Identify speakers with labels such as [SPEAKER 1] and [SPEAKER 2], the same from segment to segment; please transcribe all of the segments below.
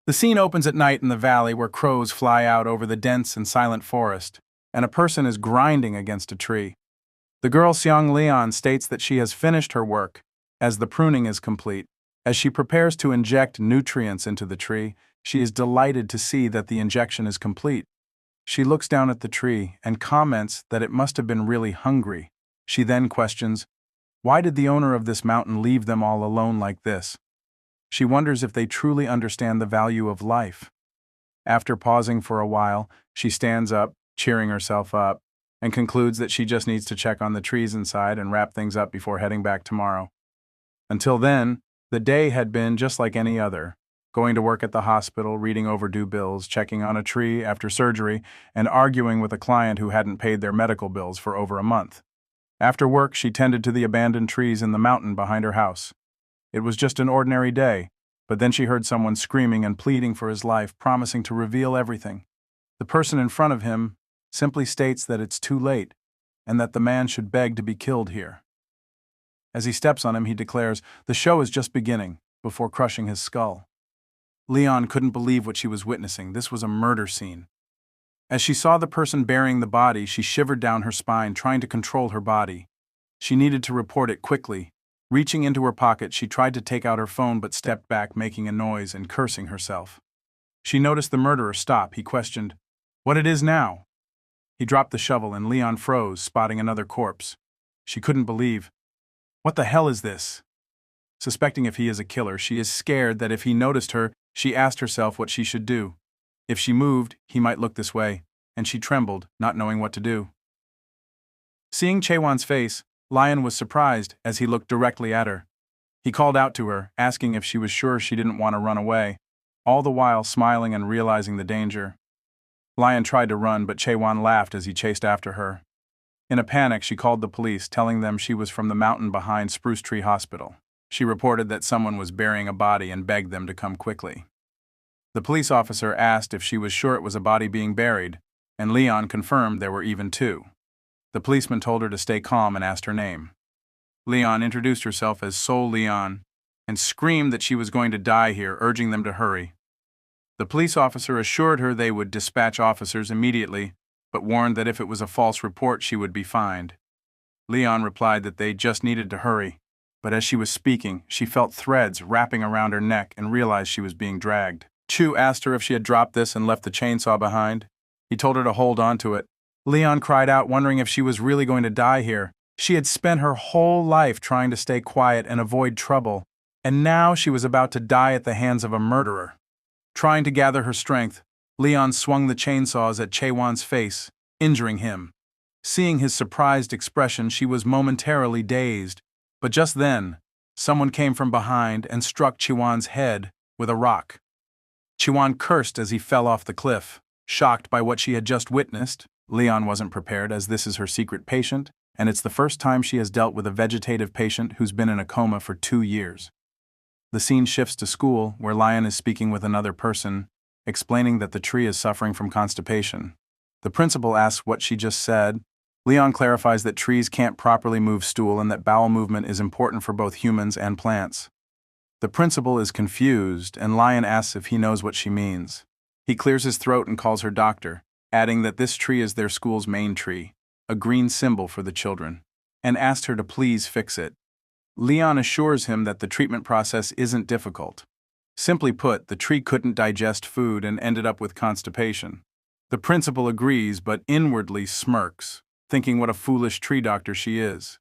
[SPEAKER 1] The scene opens at night in the valley where crows fly out over the dense and silent forest, and a person is grinding against a tree. The girl Seong Leon states that she has finished her work, as the pruning is complete. As she prepares to inject nutrients into the tree, she is delighted to see that the injection is complete. She looks down at the tree and comments that it must have been really hungry. She then questions, why did the owner of this mountain leave them all alone like this? She wonders if they truly understand the value of life. After pausing for a while, she stands up, cheering herself up, and concludes that she just needs to check on the trees inside and wrap things up before heading back tomorrow. Until then, the day had been just like any other, going to work at the hospital, reading overdue bills, checking on a tree after surgery, and arguing with a client who hadn't paid their medical bills for over a month. After work, she tended to the abandoned trees in the mountain behind her house. It was just an ordinary day, but then she heard someone screaming and pleading for his life, promising to reveal everything. The person in front of him simply states that it's too late, and that the man should beg to be killed here. As he steps on him, he declares, "The show is just beginning," before crushing his skull. Leon couldn't believe what she was witnessing. This was a murder scene. As she saw the person burying the body, she shivered down her spine, trying to control her body. She needed to report it quickly. Reaching into her pocket, she tried to take out her phone but stepped back, making a noise and cursing herself. She noticed the murderer stop. He questioned, "What it is now?" He dropped the shovel and Leon froze, spotting another corpse. She couldn't believe. What the hell is this? Suspecting if he is a killer, she is scared that if he noticed her, she asked herself what she should do. If she moved, he might look this way, and she trembled, not knowing what to do. Seeing Chaewon's face, Lion was surprised as he looked directly at her. He called out to her, asking if she was sure she didn't want to run away, all the while smiling and realizing the danger. Lion tried to run, but Chaewon laughed as he chased after her. In a panic, she called the police, telling them she was from the mountain behind Spruce Tree Hospital. She reported that someone was burying a body and begged them to come quickly. The police officer asked if she was sure it was a body being buried, and Leon confirmed there were even two. The policeman told her to stay calm and asked her name. Leon introduced herself as Sol Leon and screamed that she was going to die here, urging them to hurry. The police officer assured her they would dispatch officers immediately, but warned that if it was a false report, she would be fined. Leon replied that they just needed to hurry, but as she was speaking, she felt threads wrapping around her neck and realized she was being dragged. Chu asked her if she had dropped this and left the chainsaw behind. He told her to hold on to it. Leon cried out, wondering if she was really going to die here. She had spent her whole life trying to stay quiet and avoid trouble, and now she was about to die at the hands of a murderer. Trying to gather her strength, Leon swung the chainsaws at Chaewon's face, injuring him. Seeing his surprised expression, she was momentarily dazed, but just then, someone came from behind and struck Chaewon's head with a rock. Chaewon cursed as he fell off the cliff. Shocked by what she had just witnessed, Leon wasn't prepared, as this is her secret patient, and it's the first time she has dealt with a vegetative patient who's been in a coma for 2 years. The scene shifts to school, where Lion is speaking with another person, explaining that the tree is suffering from constipation. The principal asks what she just said. Leon clarifies that trees can't properly move stool and that bowel movement is important for both humans and plants. The principal is confused, and Lion asks if he knows what she means. He clears his throat and calls her doctor, adding that this tree is their school's main tree, a green symbol for the children, and asked her to please fix it. Leon assures him that the treatment process isn't difficult. Simply put, the tree couldn't digest food and ended up with constipation. The principal agrees, but inwardly smirks, thinking what a foolish tree doctor she is.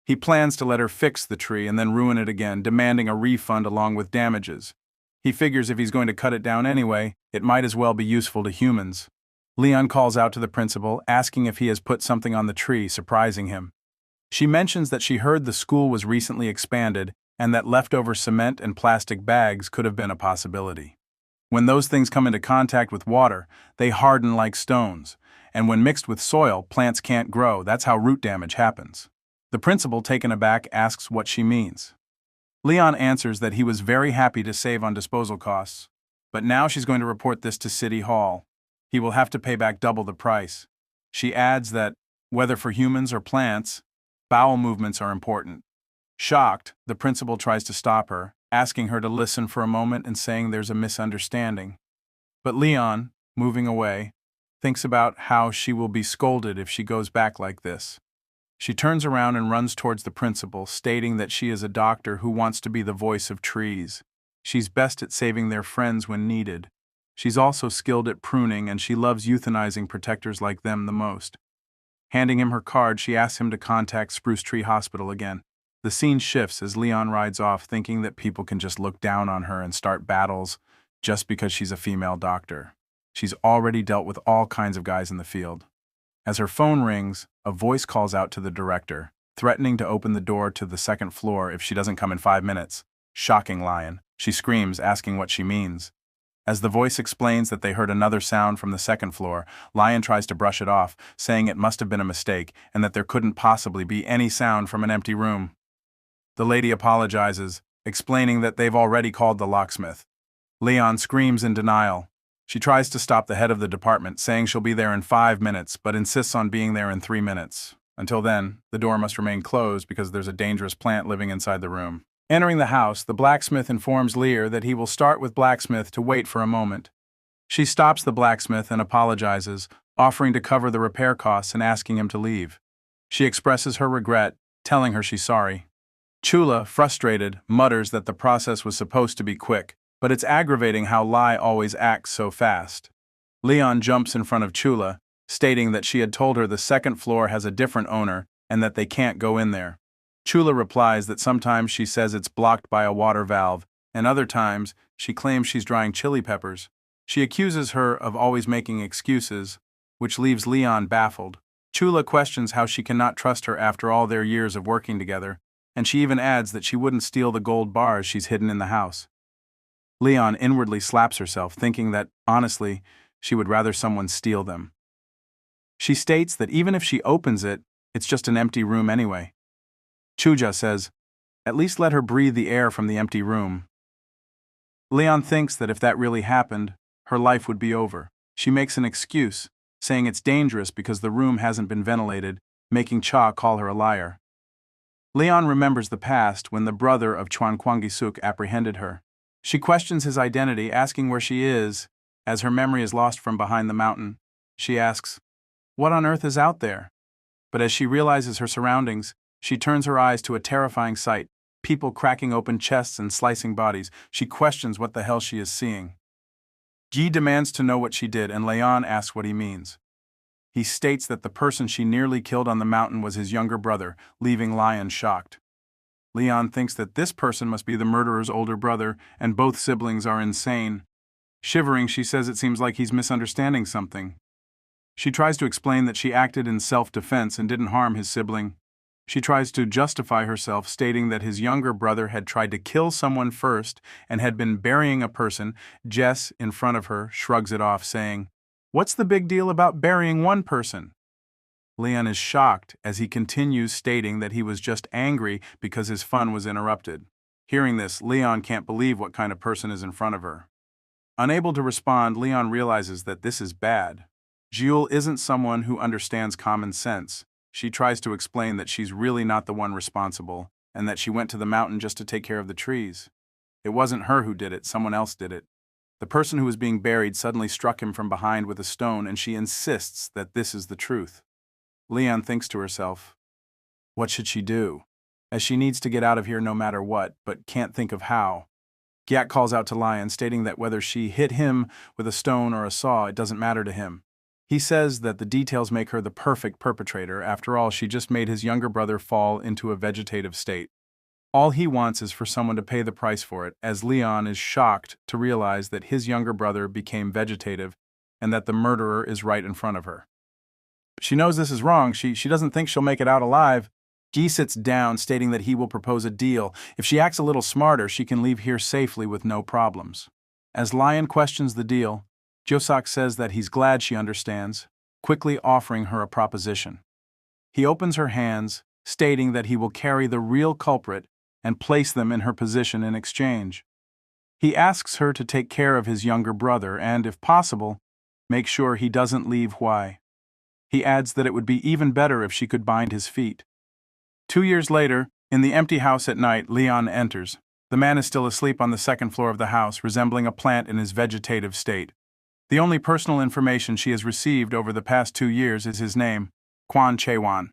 [SPEAKER 1] He plans to let her fix the tree and then ruin it again, demanding a refund along with damages. He figures if he's going to cut it down anyway, it might as well be useful to humans. Leon calls out to the principal, asking if he has put something on the tree, surprising him. She mentions that she heard the school was recently expanded and that leftover cement and plastic bags could have been a possibility. When those things come into contact with water, they harden like stones, and when mixed with soil, plants can't grow. That's how root damage happens. The principal, taken aback, asks what she means. Leon answers that he was very happy to save on disposal costs, but now she's going to report this to City Hall. He will have to pay back double the price. She adds that, whether for humans or plants, bowel movements are important. Shocked, the principal tries to stop her, asking her to listen for a moment and saying there's a misunderstanding. But Leon, moving away, thinks about how she will be scolded if she goes back like this. She turns around and runs towards the principal, stating that she is a doctor who wants to be the voice of trees. She's best at saving their friends when needed. She's also skilled at pruning, and she loves euthanizing protectors like them the most. Handing him her card, she asks him to contact Spruce Tree Hospital again. The scene shifts as Leon rides off, thinking that people can just look down on her and start battles just because she's a female doctor. She's already dealt with all kinds of guys in the field. As her phone rings, a voice calls out to the director, threatening to open the door to the second floor if she doesn't come in 5 minutes. Shocking Lion. She screams, asking what she means. As the voice explains that they heard another sound from the second floor, Lion tries to brush it off, saying it must have been a mistake and that there couldn't possibly be any sound from an empty room. The lady apologizes, explaining that they've already called the locksmith. Leon screams in denial. She tries to stop the head of the department, saying she'll be there in 5 minutes, but insists on being there in 3 minutes. Until then, the door must remain closed because there's a dangerous plant living inside the room. Entering the house, the blacksmith informs Lear that he will start with blacksmith to wait for a moment. She stops the blacksmith and apologizes, offering to cover the repair costs and asking him to leave. She expresses her regret, telling her she's sorry. Chula, frustrated, mutters that the process was supposed to be quick, but it's aggravating how Lai always acts so fast. Leon jumps in front of Chula, stating that she had told her the second floor has a different owner and that they can't go in there. Chula replies that sometimes she says it's blocked by a water valve, and other times she claims she's drying chili peppers. She accuses her of always making excuses, which leaves Leon baffled. Chula questions how she cannot trust her after all their years of working together, and she even adds that she wouldn't steal the gold bars she's hidden in the house. Leon inwardly slaps herself, thinking that, honestly, she would rather someone steal them. She states that even if she opens it, it's just an empty room anyway. Chuja says, "At least let her breathe the air from the empty room." Leon thinks that if that really happened, her life would be over. She makes an excuse, saying it's dangerous because the room hasn't been ventilated, making Cha call her a liar. Leon remembers the past when the brother of Chuan Kwangisuk apprehended her. She questions his identity, asking where she is, as her memory is lost from behind the mountain. She asks, "What on earth is out there?" But as she realizes her surroundings, she turns her eyes to a terrifying sight, people cracking open chests and slicing bodies. She questions what the hell she is seeing. Guy demands to know what she did, and Leon asks what he means. He states that the person she nearly killed on the mountain was his younger brother, leaving Lion shocked. Leon thinks that this person must be the murderer's older brother, and both siblings are insane. Shivering, she says it seems like he's misunderstanding something. She tries to explain that she acted in self-defense and didn't harm his sibling. She tries to justify herself, stating that his younger brother had tried to kill someone first and had been burying a person. Jess, in front of her, shrugs it off, saying, "What's the big deal about burying one person?" Leon is shocked as he continues, stating that he was just angry because his fun was interrupted. Hearing this, Leon can't believe what kind of person is in front of her. Unable to respond, Leon realizes that this is bad. Jules isn't someone who understands common sense. She tries to explain that she's really not the one responsible, and that she went to the mountain just to take care of the trees. It wasn't her who did it, someone else did it. The person who was being buried suddenly struck him from behind with a stone, and she insists that this is the truth. Leon thinks to herself, what should she do? As she needs to get out of here no matter what, but can't think of how. Gyak calls out to Lion, stating that whether she hit him with a stone or a saw, it doesn't matter to him. He says that the details make her the perfect perpetrator. After all, she just made his younger brother fall into a vegetative state. All he wants is for someone to pay the price for it, as Leon is shocked to realize that his younger brother became vegetative and that the murderer is right in front of her. She knows this is wrong. She doesn't think she'll make it out alive. Guy sits down, stating that he will propose a deal. If she acts a little smarter, she can leave here safely with no problems. As Lion questions the deal, Josak says that he's glad she understands, quickly offering her a proposition. He opens her hands, stating that he will carry the real culprit and place them in her position in exchange. He asks her to take care of his younger brother and, if possible, make sure he doesn't leave Huai. He adds that it would be even better if she could bind his feet. 2 years later, in the empty house at night, Leon enters. The man is still asleep on the second floor of the house, resembling a plant in his vegetative state. The only personal information she has received over the past 2 years is his name, Kwon Chae-won.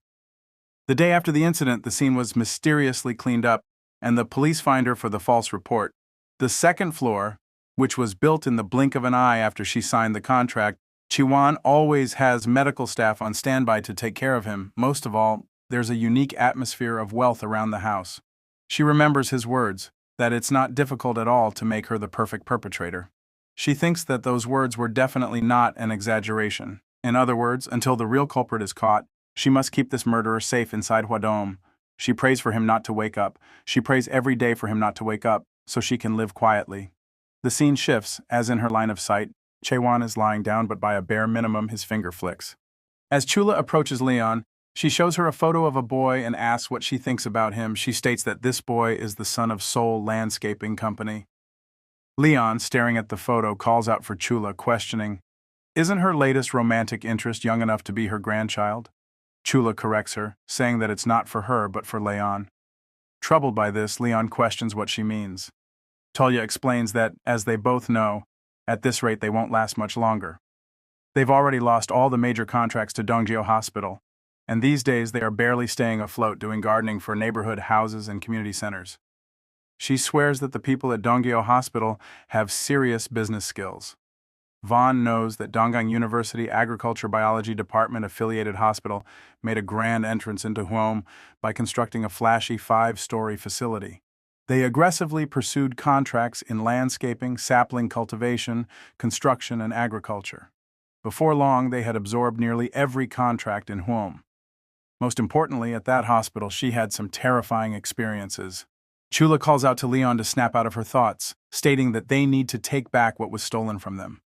[SPEAKER 1] The day after the incident, the scene was mysteriously cleaned up, and the police find her for the false report. The second floor, which was built in the blink of an eye after she signed the contract, Chae-won always has medical staff on standby to take care of him. Most of all, there's a unique atmosphere of wealth around the house. She remembers his words, that it's not difficult at all to make her the perfect perpetrator. She thinks that those words were definitely not an exaggeration. In other words, until the real culprit is caught, she must keep this murderer safe inside Hwadom. She prays for him not to wake up. She prays every day for him not to wake up, so she can live quietly. The scene shifts, as in her line of sight, Chae-won is lying down, but by a bare minimum his finger flicks. As Chula approaches Leon, she shows her a photo of a boy and asks what she thinks about him. She states that this boy is the son of Seoul Landscaping Company. Leon, staring at the photo, calls out for Chula, questioning, "Isn't her latest romantic interest young enough to be her grandchild?" Chula corrects her, saying that it's not for her but for Leon. Troubled by this, Leon questions what she means. Tolya explains that, as they both know, at this rate they won't last much longer. They've already lost all the major contracts to Donggyo Hospital, and these days they are barely staying afloat doing gardening for neighborhood houses and community centers. She swears that the people at Donggyo Hospital have serious business skills. Vaughn knows that Donggang University Agriculture Biology Department affiliated hospital made a grand entrance into Hwom by constructing a flashy 5-story facility. They aggressively pursued contracts in landscaping, sapling cultivation, construction, and agriculture. Before long, they had absorbed nearly every contract in Hwom. Most importantly, at that hospital, she had some terrifying experiences. Chula calls out to Leon to snap out of her thoughts, stating that they need to take back what was stolen from them.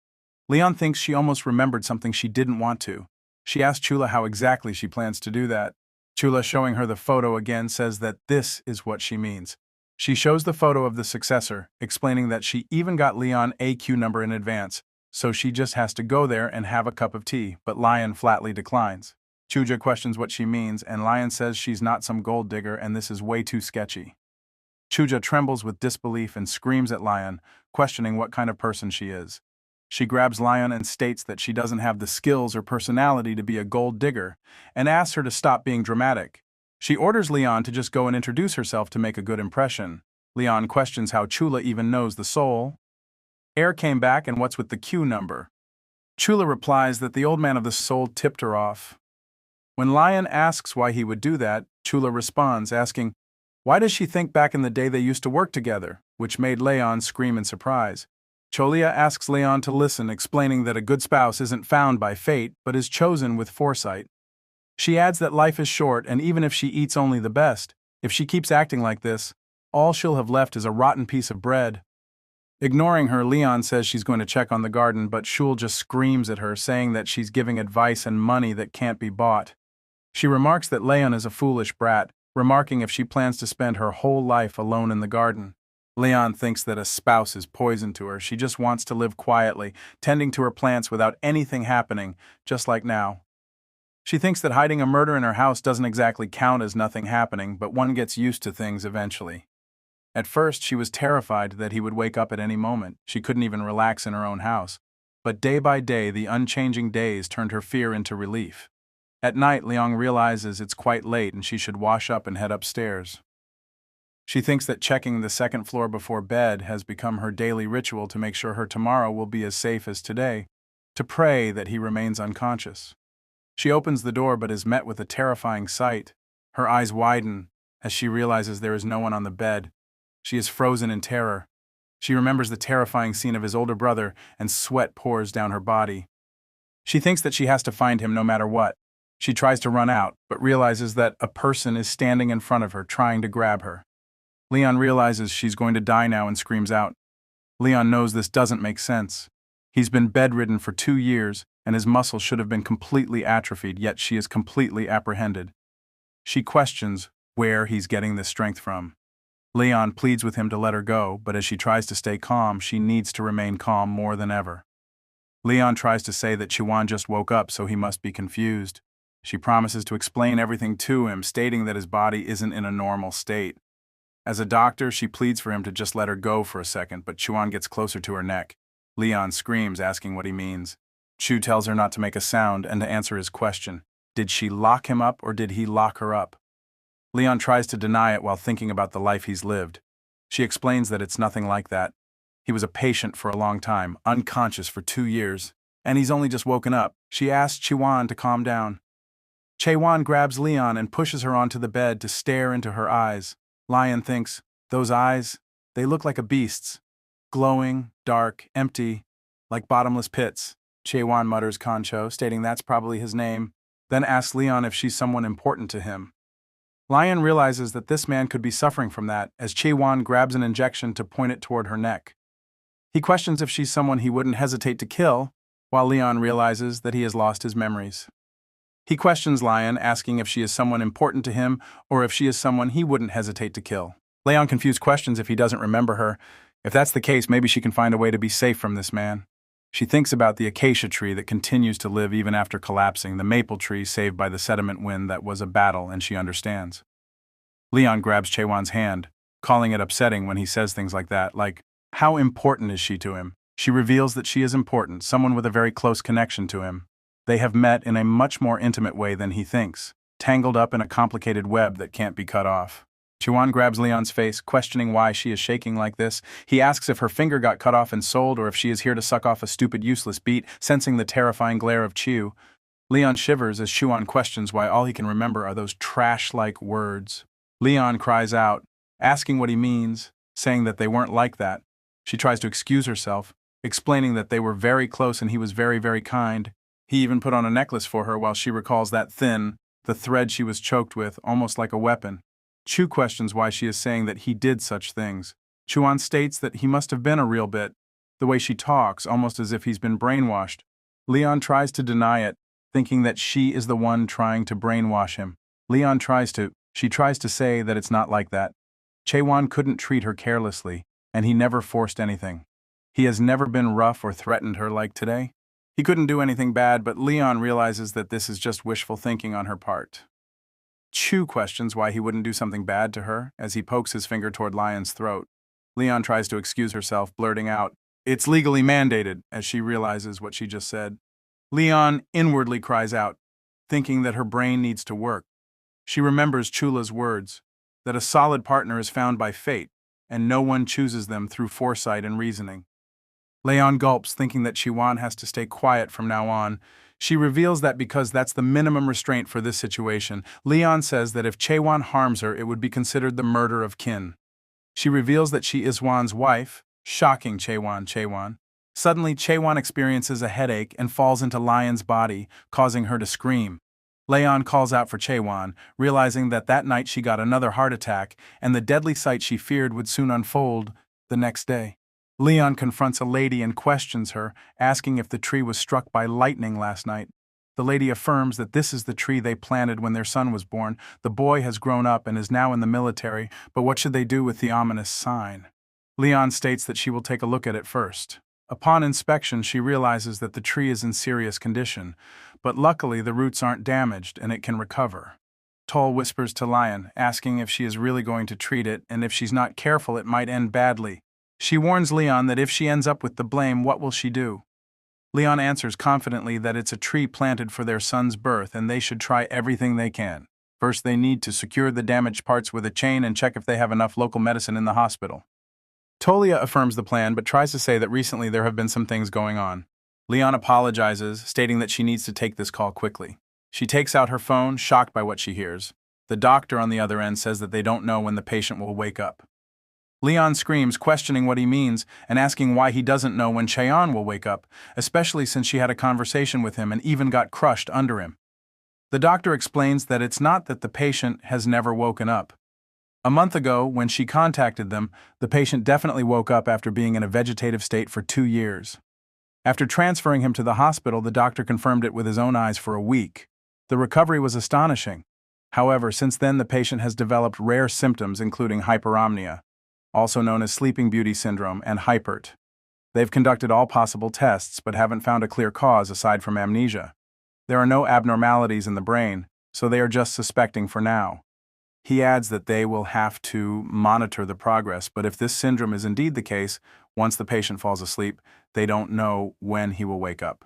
[SPEAKER 1] Leon thinks she almost remembered something she didn't want to. She asks Chula how exactly she plans to do that. Chula, showing her the photo again, says that this is what she means. She shows the photo of the successor, explaining that she even got Leon a queue number in advance, so she just has to go there and have a cup of tea, but Lion flatly declines. Chuja questions what she means, and Lion says she's not some gold digger and this is way too sketchy. Chuja trembles with disbelief and screams at Lion, questioning what kind of person she is. She grabs Lion and states that she doesn't have the skills or personality to be a gold digger, and asks her to stop being dramatic. She orders Leon to just go and introduce herself to make a good impression. Leon questions how Chula even knows the soul. Air came back, and what's with the queue number? Chula replies that the old man of the soul tipped her off. When Lion asks why he would do that, Chula responds, asking, why does she think back in the day they used to work together, which made Leon scream in surprise. Cholia asks Leon to listen, explaining that a good spouse isn't found by fate, but is chosen with foresight. She adds that life is short, and even if she eats only the best, if she keeps acting like this, all she'll have left is a rotten piece of bread. Ignoring her, Leon says she's going to check on the garden, but Shul just screams at her, saying that she's giving advice and money that can't be bought. She remarks that Leon is a foolish brat, remarking if she plans to spend her whole life alone in the garden. Leon thinks that a spouse is poison to her. She just wants to live quietly, tending to her plants without anything happening, just like now. She thinks that hiding a murder in her house doesn't exactly count as nothing happening, but one gets used to things eventually. At first, she was terrified that he would wake up at any moment. She couldn't even relax in her own house. But day by day, the unchanging days turned her fear into relief. At night, Leong realizes it's quite late and she should wash up and head upstairs. She thinks that checking the second floor before bed has become her daily ritual to make sure her tomorrow will be as safe as today, to pray that he remains unconscious. She opens the door but is met with a terrifying sight. Her eyes widen as she realizes there is no one on the bed. She is frozen in terror. She remembers the terrifying scene of his older brother and sweat pours down her body. She thinks that she has to find him no matter what. She tries to run out, but realizes that a person is standing in front of her trying to grab her. Leon realizes she's going to die now and screams out. Leon knows this doesn't make sense. He's been bedridden for 2 years, and his muscles should have been completely atrophied, yet she is completely apprehended. She questions where he's getting this strength from. Leon pleads with him to let her go, but as she tries to stay calm, she needs to remain calm more than ever. Leon tries to say that Chiwan just woke up, so he must be confused. She promises to explain everything to him, stating that his body isn't in a normal state. As a doctor, she pleads for him to just let her go for a second, but Chuan gets closer to her neck. Leon screams, asking what he means. Chu tells her not to make a sound and to answer his question. Did she lock him up or did he lock her up? Leon tries to deny it while thinking about the life he's lived. She explains that it's nothing like that. He was a patient for a long time, unconscious for 2 years, and he's only just woken up. She asks Chewan to calm down. Chewan grabs Leon and pushes her onto the bed to stare into her eyes. Lion thinks, those eyes, they look like a beast's. Glowing, dark, empty, like bottomless pits. Chewan mutters Concho, stating that's probably his name, then asks Leon if she's someone important to him. Lion realizes that this man could be suffering from that as Chewan grabs an injection to point it toward her neck. He questions if she's someone he wouldn't hesitate to kill, while Leon realizes that he has lost his memories. He questions Lion, asking if she is someone important to him or if she is someone he wouldn't hesitate to kill. Leon confused questions if he doesn't remember her. If that's the case, maybe she can find a way to be safe from this man. She thinks about the acacia tree that continues to live even after collapsing, the maple tree saved by the sediment wind that was a battle, and she understands. Leon grabs Chewan's hand, calling it upsetting when he says things like that, like, how important is she to him? She reveals that she is important, someone with a very close connection to him. They have met in a much more intimate way than he thinks, tangled up in a complicated web that can't be cut off. Chewan grabs Leon's face, questioning why she is shaking like this. He asks if her finger got cut off and sold or if she is here to suck off a stupid, useless beat, sensing the terrifying glare of Chew. Leon shivers as Chewan questions why all he can remember are those trash-like words. Leon cries out, asking what he means, saying that they weren't like that. She tries to excuse herself, explaining that they were very close and he was very, very kind. He even put on a necklace for her while she recalls that thin, the thread she was choked with, almost like a weapon. Chu questions why she is saying that he did such things. Chuan states that he must have been a real bit, the way she talks, almost as if he's been brainwashed. Leon tries to deny it, thinking that she is the one trying to brainwash him. She tries to say that it's not like that. Chewan couldn't treat her carelessly, and he never forced anything. He has never been rough or threatened her like today. He couldn't do anything bad, but Leon realizes that this is just wishful thinking on her part. Chu questions why he wouldn't do something bad to her as he pokes his finger toward Lion's throat. Leon tries to excuse herself, blurting out, "It's legally mandated," as she realizes what she just said. Leon inwardly cries out, thinking that her brain needs to work. She remembers Chula's words, that a solid partner is found by fate, and no one chooses them through foresight and reasoning. Leon gulps, thinking that Chewan has to stay quiet from now on. She reveals that because that's the minimum restraint for this situation. Leon says that if Chewan harms her, it would be considered the murder of kin. She reveals that she is Wan's wife, shocking Chewan. Suddenly, Chewan experiences a headache and falls into Lion's body, causing her to scream. Leon calls out for Chewan, realizing that night she got another heart attack, and the deadly sight she feared would soon unfold the next day. Leon confronts a lady and questions her, asking if the tree was struck by lightning last night. The lady affirms that this is the tree they planted when their son was born. The boy has grown up and is now in the military, but what should they do with the ominous sign? Leon states that she will take a look at it first. Upon inspection, she realizes that the tree is in serious condition, but luckily the roots aren't damaged and it can recover. Toll whispers to Lion, asking if she is really going to treat it, and if she's not careful it might end badly. She warns Leon that if she ends up with the blame, what will she do? Leon answers confidently that it's a tree planted for their son's birth and they should try everything they can. First, they need to secure the damaged parts with a chain and check if they have enough local medicine in the hospital. Tolia affirms the plan but tries to say that recently there have been some things going on. Leon apologizes, stating that she needs to take this call quickly. She takes out her phone, shocked by what she hears. The doctor on the other end says that they don't know when the patient will wake up. Leon screams, questioning what he means and asking why he doesn't know when Cheon will wake up, especially since she had a conversation with him and even got crushed under him. The doctor explains that it's not that the patient has never woken up. A month ago, when she contacted them, the patient definitely woke up after being in a vegetative state for 2 years. After transferring him to the hospital, the doctor confirmed it with his own eyes for a week. The recovery was astonishing. However, since then the patient has developed rare symptoms including hyperomnia, also known as Sleeping Beauty syndrome, and hypert. They've conducted all possible tests but haven't found a clear cause aside from amnesia. There are no abnormalities in the brain, so they are just suspecting for now. He adds that they will have to monitor the progress, but if this syndrome is indeed the case, once the patient falls asleep, they don't know when he will wake up.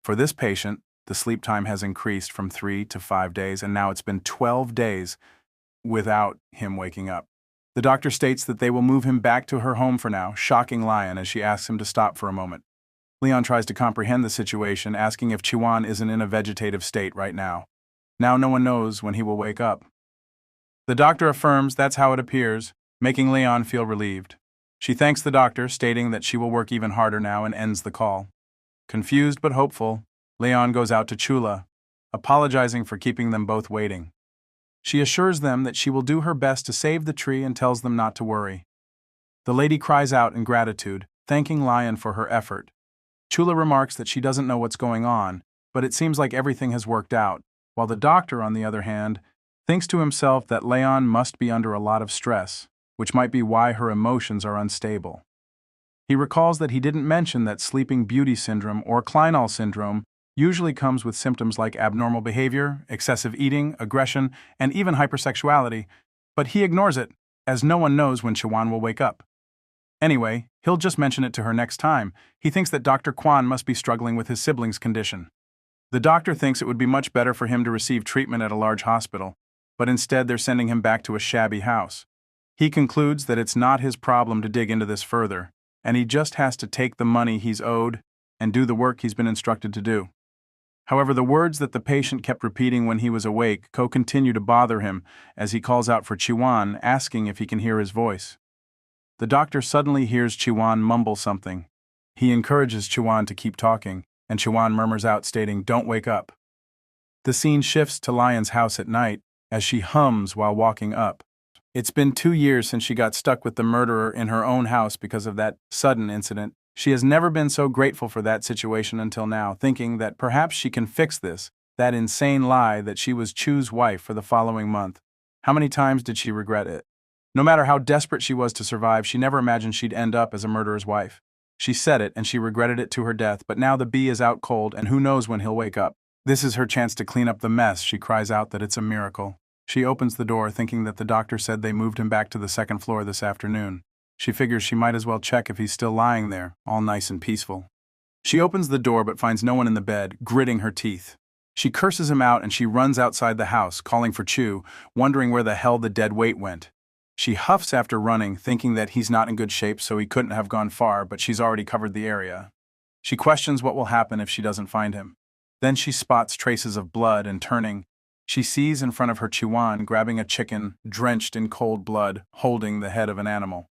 [SPEAKER 1] For this patient, the sleep time has increased from 3 to 5 days, and now it's been 12 days without him waking up. The doctor states that they will move him back to her home for now, shocking Lion as she asks him to stop for a moment. Leon tries to comprehend the situation, asking if Chiwan isn't in a vegetative state right now. Now no one knows when he will wake up. The doctor affirms that's how it appears, making Leon feel relieved. She thanks the doctor, stating that she will work even harder now, and ends the call. Confused but hopeful, Leon goes out to Chula, apologizing for keeping them both waiting. She assures them that she will do her best to save the tree and tells them not to worry. The lady cries out in gratitude, thanking Lion for her effort. Chula remarks that she doesn't know what's going on, but it seems like everything has worked out, while the doctor, on the other hand, thinks to himself that Leon must be under a lot of stress, which might be why her emotions are unstable. He recalls that he didn't mention that Sleeping Beauty syndrome or Kleinall syndrome usually comes with symptoms like abnormal behavior, excessive eating, aggression, and even hypersexuality, but he ignores it, as no one knows when Chiwan will wake up. Anyway, he'll just mention it to her next time. He thinks that Dr. Kwan must be struggling with his sibling's condition. The doctor thinks it would be much better for him to receive treatment at a large hospital, but instead they're sending him back to a shabby house. He concludes that it's not his problem to dig into this further, and he just has to take the money he's owed and do the work he's been instructed to do. However, the words that the patient kept repeating when he was awake continue to bother him as he calls out for Chiwan, asking if he can hear his voice. The doctor suddenly hears Chiwan mumble something. He encourages Chiwan to keep talking, and Chiwan murmurs out, stating, "Don't wake up." The scene shifts to Lion's house at night as she hums while walking up. It's been 2 years since she got stuck with the murderer in her own house because of that sudden incident. She has never been so grateful for that situation until now, thinking that perhaps she can fix this, that insane lie that she was Chu's wife for the following month. How many times did she regret it? No matter how desperate she was to survive, she never imagined she'd end up as a murderer's wife. She said it, and she regretted it to her death, but now the bee is out cold, and who knows when he'll wake up. This is her chance to clean up the mess. She cries out that it's a miracle. She opens the door, thinking that the doctor said they moved him back to the second floor this afternoon. She figures she might as well check if he's still lying there, all nice and peaceful. She opens the door but finds no one in the bed, gritting her teeth. She curses him out and she runs outside the house, calling for Chu, wondering where the hell the dead weight went. She huffs after running, thinking that he's not in good shape so he couldn't have gone far, but she's already covered the area. She questions what will happen if she doesn't find him. Then she spots traces of blood and turning, she sees in front of her Chiwan grabbing a chicken, drenched in cold blood, holding the head of an animal.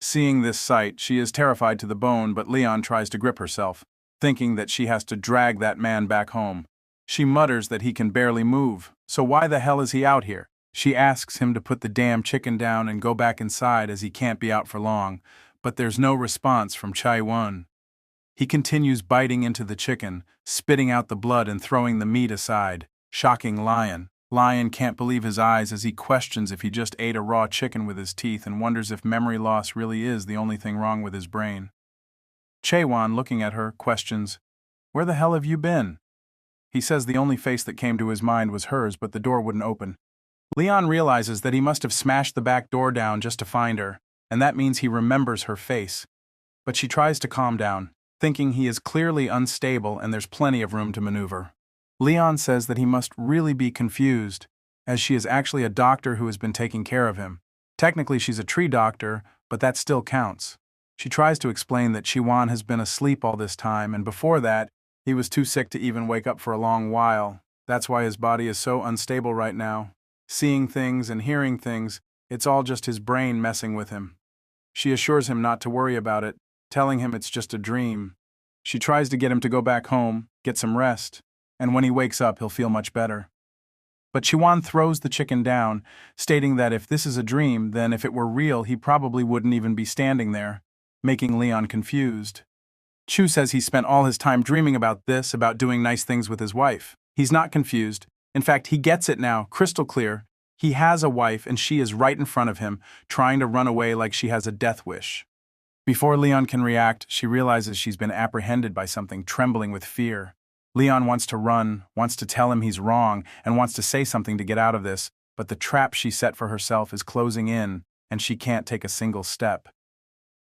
[SPEAKER 1] Seeing this sight, she is terrified to the bone, but Leon tries to grip herself, thinking that she has to drag that man back home. She mutters that he can barely move, so why the hell is he out here? She asks him to put the damn chicken down and go back inside as he can't be out for long, but there's no response from Chai-won. He continues biting into the chicken, spitting out the blood and throwing the meat aside, shocking Lion. Lion can't believe his eyes as he questions if he just ate a raw chicken with his teeth and wonders if memory loss really is the only thing wrong with his brain. Chaewon, looking at her, questions, "Where the hell have you been?" He says the only face that came to his mind was hers, but the door wouldn't open. Leon realizes that he must have smashed the back door down just to find her, and that means he remembers her face. But she tries to calm down, thinking he is clearly unstable and there's plenty of room to maneuver. Leon says that he must really be confused, as she is actually a doctor who has been taking care of him. Technically she's a tree doctor, but that still counts. She tries to explain that Chiwan has been asleep all this time, and before that, he was too sick to even wake up for a long while. That's why his body is so unstable right now. Seeing things and hearing things, it's all just his brain messing with him. She assures him not to worry about it, telling him it's just a dream. She tries to get him to go back home, get some rest, and when he wakes up, he'll feel much better. But Chiwan throws the chicken down, stating that if this is a dream, then if it were real, he probably wouldn't even be standing there, making Leon confused. Chu says he spent all his time dreaming about this, about doing nice things with his wife. He's not confused. In fact, he gets it now, crystal clear. He has a wife and she is right in front of him, trying to run away like she has a death wish. Before Leon can react, she realizes she's been apprehended by something, trembling with fear. Leon wants to run, wants to tell him he's wrong, and wants to say something to get out of this, but the trap she set for herself is closing in, and she can't take a single step.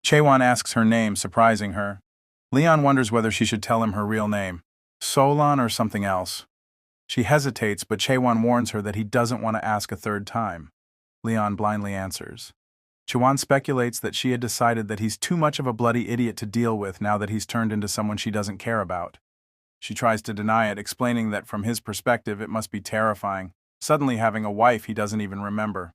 [SPEAKER 1] Chaewon asks her name, surprising her. Leon wonders whether she should tell him her real name, Solon or something else. She hesitates, but Chaewon warns her that he doesn't want to ask a third time. Leon blindly answers. Chaewon speculates that she had decided that he's too much of a bloody idiot to deal with now that he's turned into someone she doesn't care about. She tries to deny it, explaining that from his perspective it must be terrifying, suddenly having a wife he doesn't even remember.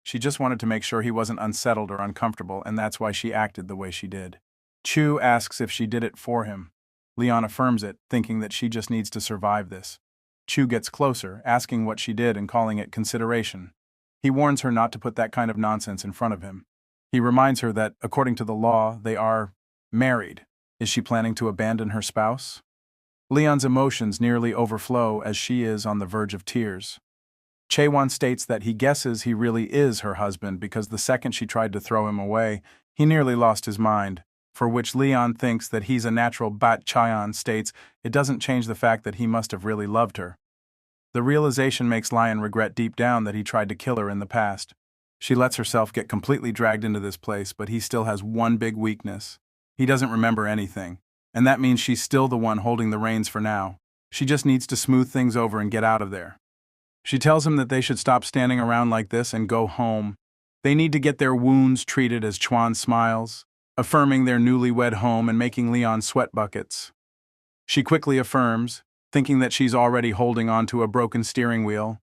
[SPEAKER 1] She just wanted to make sure he wasn't unsettled or uncomfortable, and that's why she acted the way she did. Chu asks if she did it for him. Leon affirms it, thinking that she just needs to survive this. Chu gets closer, asking what she did and calling it consideration. He warns her not to put that kind of nonsense in front of him. He reminds her that, according to the law, they are married. Is she planning to abandon her spouse? Leon's emotions nearly overflow as she is on the verge of tears. Chaewon states that he guesses he really is her husband because the second she tried to throw him away, he nearly lost his mind, for which Leon thinks that he's a natural, but Chaewon states it doesn't change the fact that he must have really loved her. The realization makes Lion regret deep down that he tried to kill her in the past. She lets herself get completely dragged into this place, but he still has one big weakness. He doesn't remember anything, and that means she's still the one holding the reins for now. She just needs to smooth things over and get out of there. She tells him that they should stop standing around like this and go home. They need to get their wounds treated as Chuan smiles, affirming their newlywed home and making Leon sweat buckets. She quickly affirms, thinking that she's already holding on to a broken steering wheel,